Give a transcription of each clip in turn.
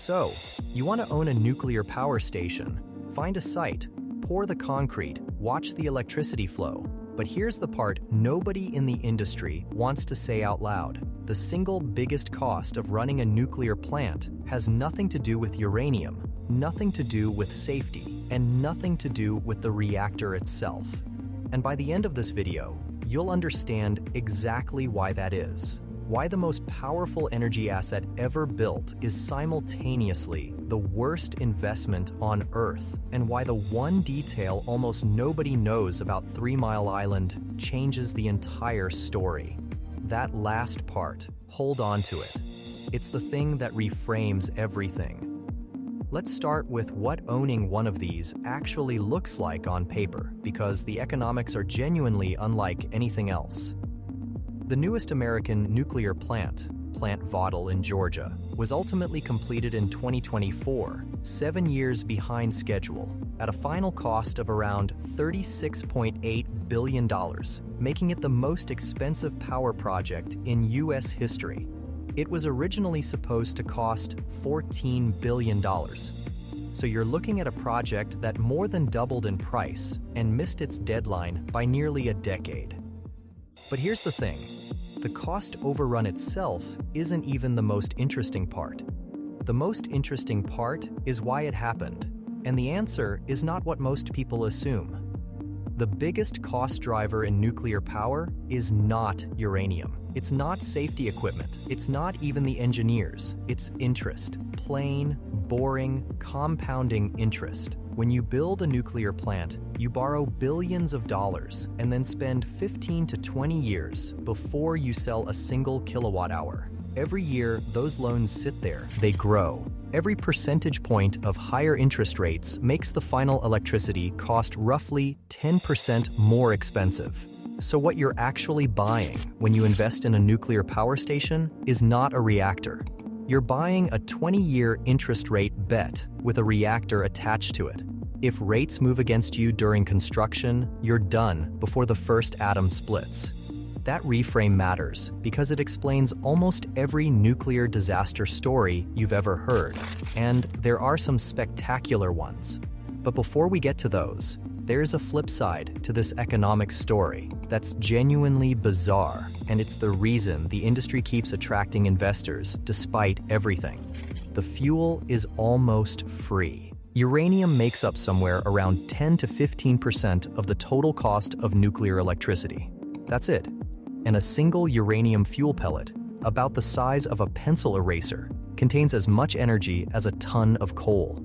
So, you want to own a nuclear power station, find a site, pour the concrete, watch the electricity flow. But here's the part nobody in the industry wants to say out loud. The single biggest cost of running a nuclear plant has nothing to do with uranium, nothing to do with safety, and nothing to do with the reactor itself. And by the end of this video, you'll understand exactly why that is. Why the most powerful energy asset ever built is simultaneously the worst investment on Earth, and why the one detail almost nobody knows about 3 Mile Island changes the entire story. That last part, hold on to it. It's the thing that reframes everything. Let's start with what owning one of these actually looks like on paper, because the economics are genuinely unlike anything else. The newest American nuclear plant, Plant Vogtle in Georgia, was ultimately completed in 2024, 7 years behind schedule, at a final cost of around $36.8 billion, making it the most expensive power project in U.S. history. It was originally supposed to cost $14 billion. So you're looking at a project that more than doubled in price and missed its deadline by nearly a decade. But here's the thing, the cost overrun itself isn't even the most interesting part. The most interesting part is why it happened, and the answer is not what most people assume. The biggest cost driver in nuclear power is not uranium. It's not safety equipment. It's not even the engineers. It's interest. Plain, boring, compounding interest. When you build a nuclear plant, you borrow billions of dollars and then spend 15 to 20 years before you sell a single kilowatt hour. Every year, those loans sit there. They grow. Every percentage point of higher interest rates makes the final electricity cost roughly 10% more expensive. So what you're actually buying when you invest in a nuclear power station is not a reactor. You're buying a 20-year interest rate bet with a reactor attached to it. If rates move against you during construction, you're done before the first atom splits. That reframe matters because it explains almost every nuclear disaster story you've ever heard, and there are some spectacular ones. But before we get to those, there's a flip side to this economic story that's genuinely bizarre, and it's the reason the industry keeps attracting investors despite everything. The fuel is almost free. Uranium makes up somewhere around 10 to 15% of the total cost of nuclear electricity. That's it. And a single uranium fuel pellet, about the size of a pencil eraser, contains as much energy as a ton of coal.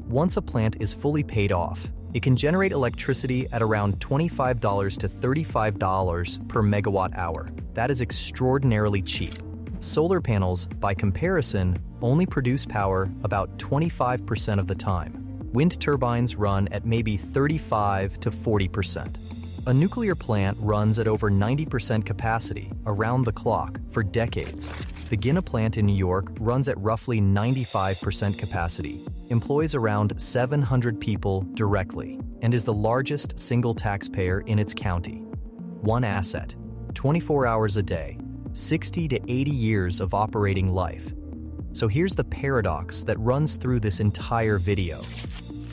Once a plant is fully paid off, it can generate electricity at around $25 to $35 per megawatt hour. That is extraordinarily cheap. Solar panels, by comparison, only produce power about 25% of the time. Wind turbines run at maybe 35 to 40%. A nuclear plant runs at over 90% capacity, around the clock, for decades. The Gina plant in New York runs at roughly 95% capacity, employs around 700 people directly, and is the largest single taxpayer in its county. One asset, 24 hours a day, 60 to 80 years of operating life. So here's the paradox that runs through this entire video.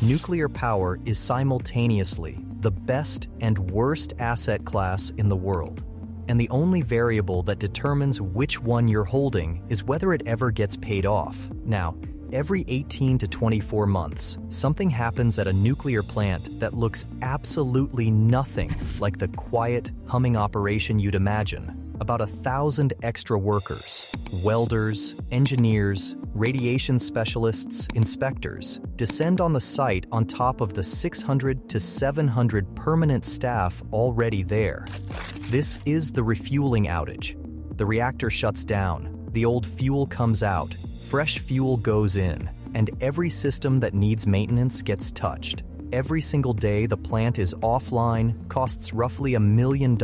Nuclear power is simultaneously the best and worst asset class in the world. And the only variable that determines which one you're holding is whether it ever gets paid off. Now, every 18 to 24 months, something happens at a nuclear plant that looks absolutely nothing like the quiet, humming operation you'd imagine. About 1,000 extra workers, welders, engineers, radiation specialists, inspectors, descend on the site on top of the 600 to 700 permanent staff already there. This is the refueling outage. The reactor shuts down, the old fuel comes out, fresh fuel goes in, and every system that needs maintenance gets touched. Every single day the plant is offline costs roughly $1 million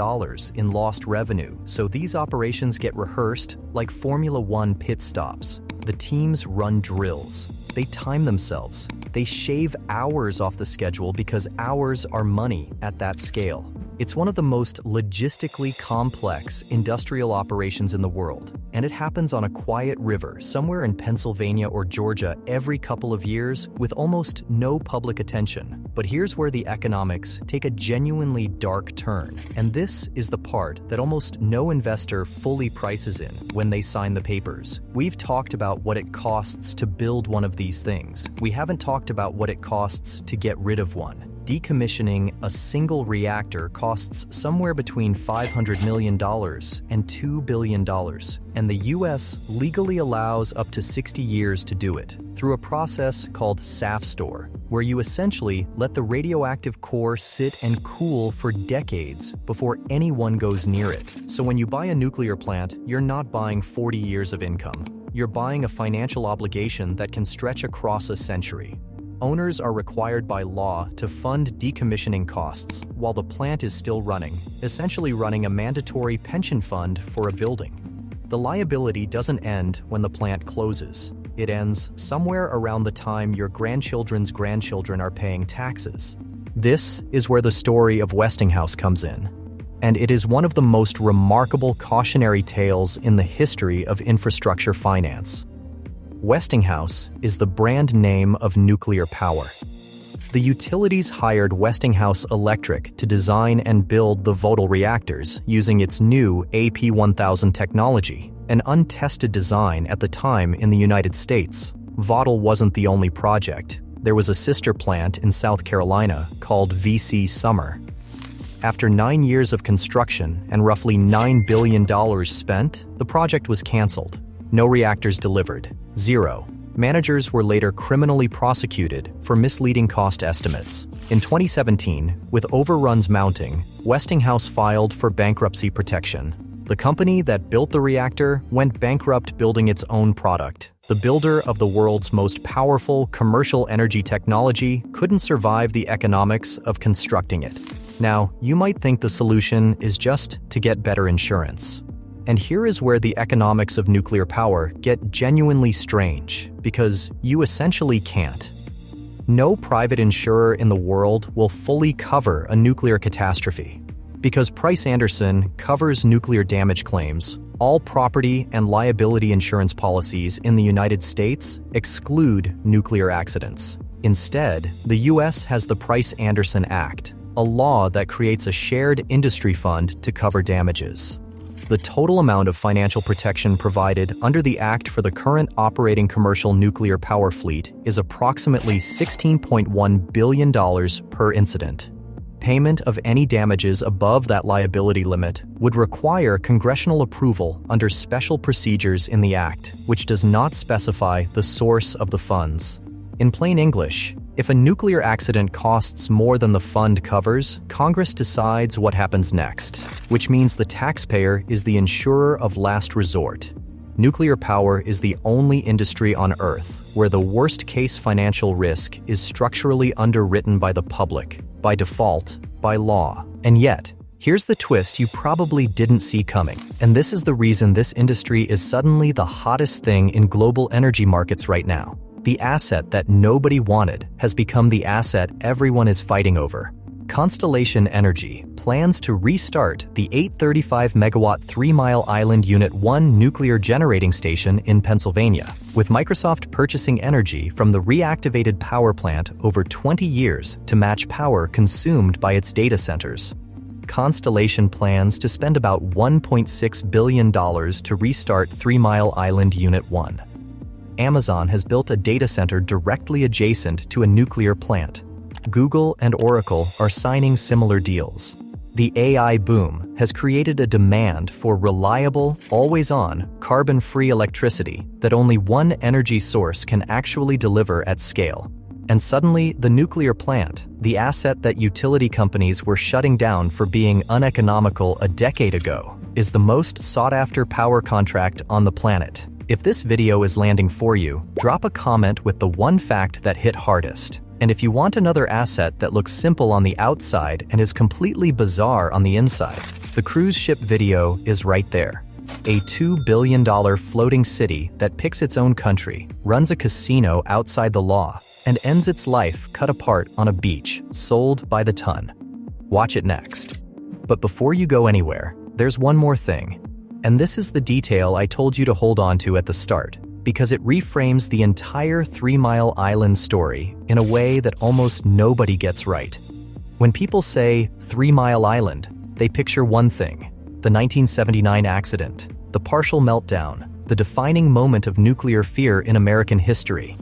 in lost revenue, so these operations get rehearsed like Formula One pit stops. The teams run drills. They time themselves. They shave hours off the schedule because hours are money at that scale. It's one of the most logistically complex industrial operations in the world, and it happens on a quiet river somewhere in Pennsylvania or Georgia every couple of years with almost no public attention. But here's where the economics take a genuinely dark turn, and this is the part that almost no investor fully prices in when they sign the papers. We've talked about what it costs to build one of these things. We haven't talked about what it costs to get rid of one. Decommissioning a single reactor costs somewhere between $500 million and $2 billion, and the US legally allows up to 60 years to do it through a process called SAFSTOR, where you essentially let the radioactive core sit and cool for decades before anyone goes near it. So when you buy a nuclear plant, you're not buying 40 years of income. You're buying a financial obligation that can stretch across a century. Owners are required by law to fund decommissioning costs while the plant is still running, essentially running a mandatory pension fund for a building. The liability doesn't end when the plant closes. It ends somewhere around the time your grandchildren's grandchildren are paying taxes. This is where the story of Westinghouse comes in, and it is one of the most remarkable cautionary tales in the history of infrastructure finance. Westinghouse is the brand name of nuclear power. The utilities hired Westinghouse Electric to design and build the Vogtle reactors using its new AP1000 technology, an untested design at the time in the United States. Vogtle wasn't the only project. There was a sister plant in South Carolina called VC Summer. After 9 years of construction and roughly $9 billion spent, the project was canceled. No reactors delivered. Zero. Managers were later criminally prosecuted for misleading cost estimates. In 2017, with overruns mounting, Westinghouse filed for bankruptcy protection. The company that built the reactor went bankrupt building its own product. The builder of the world's most powerful commercial energy technology couldn't survive the economics of constructing it. Now, you might think the solution is just to get better insurance. And here is where the economics of nuclear power get genuinely strange, because you essentially can't. No private insurer in the world will fully cover a nuclear catastrophe. Because Price Anderson covers nuclear damage claims, all property and liability insurance policies in the United States exclude nuclear accidents. Instead, the US has the Price Anderson Act, a law that creates a shared industry fund to cover damages. The total amount of financial protection provided under the Act for the current operating commercial nuclear power fleet is approximately $16.1 billion per incident. Payment of any damages above that liability limit would require congressional approval under special procedures in the Act, which does not specify the source of the funds. In plain English, if a nuclear accident costs more than the fund covers, Congress decides what happens next, which means the taxpayer is the insurer of last resort. Nuclear power is the only industry on Earth where the worst-case financial risk is structurally underwritten by the public, by default, by law. And yet, here's the twist you probably didn't see coming. And this is the reason this industry is suddenly the hottest thing in global energy markets right now. The asset that nobody wanted has become the asset everyone is fighting over. Constellation Energy plans to restart the 835-megawatt 3 Mile Island Unit 1 nuclear generating station in Pennsylvania, with Microsoft purchasing energy from the reactivated power plant over 20 years to match power consumed by its data centers. Constellation plans to spend about $1.6 billion to restart 3 Mile Island Unit 1. Amazon has built a data center directly adjacent to a nuclear plant. Google and Oracle are signing similar deals. The AI boom has created a demand for reliable, always-on, carbon-free electricity that only one energy source can actually deliver at scale. And suddenly, the nuclear plant, the asset that utility companies were shutting down for being uneconomical a decade ago, is the most sought-after power contract on the planet. If this video is landing for you, drop a comment with the one fact that hit hardest. And if you want another asset that looks simple on the outside and is completely bizarre on the inside, the cruise ship video is right there. A $2 billion floating city that picks its own country, runs a casino outside the law, and ends its life cut apart on a beach, sold by the ton. Watch it next. But before you go anywhere, there's one more thing. And this is the detail I told you to hold on to at the start, because it reframes the entire 3 Mile Island story in a way that almost nobody gets right. When people say 3 Mile Island, they picture one thing: the 1979 accident, the partial meltdown, the defining moment of nuclear fear in American history.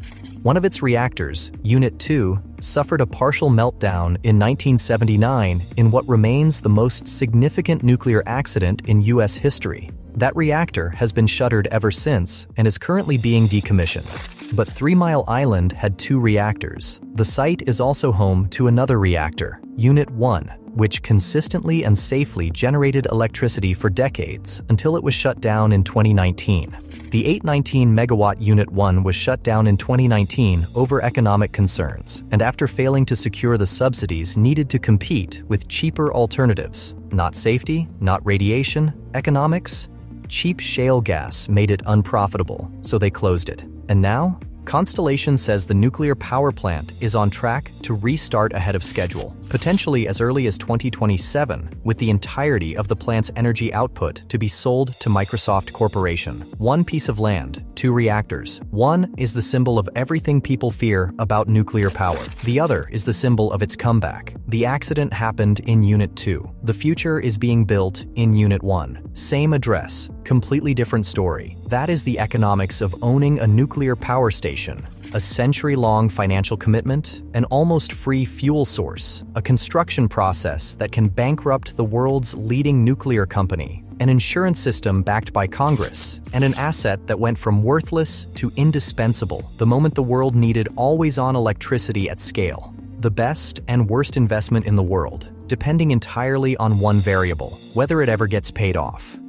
One of its reactors, Unit 2, suffered a partial meltdown in 1979 in what remains the most significant nuclear accident in U.S. history. That reactor has been shuttered ever since and is currently being decommissioned. But 3 Mile Island had 2 reactors. The site is also home to another reactor, Unit 1, which consistently and safely generated electricity for decades until it was shut down in 2019. The 819-megawatt Unit 1 was shut down in 2019 over economic concerns, and after failing to secure the subsidies needed to compete with cheaper alternatives. Not safety, not radiation, economics. Cheap shale gas made it unprofitable, so they closed it. And now, Constellation says the nuclear power plant is on track to restart ahead of schedule, potentially as early as 2027, with the entirety of the plant's energy output to be sold to Microsoft Corporation. One piece of land, 2 reactors. One is the symbol of everything people fear about nuclear power. The other is the symbol of its comeback. The accident happened in Unit 2. The future is being built in Unit 1. Same address, completely different story. That is the economics of owning a nuclear power station. A century-long financial commitment, an almost free fuel source, a construction process that can bankrupt the world's leading nuclear company, an insurance system backed by Congress, and an asset that went from worthless to indispensable the moment the world needed always-on electricity at scale. The best and worst investment in the world, depending entirely on one variable: whether it ever gets paid off.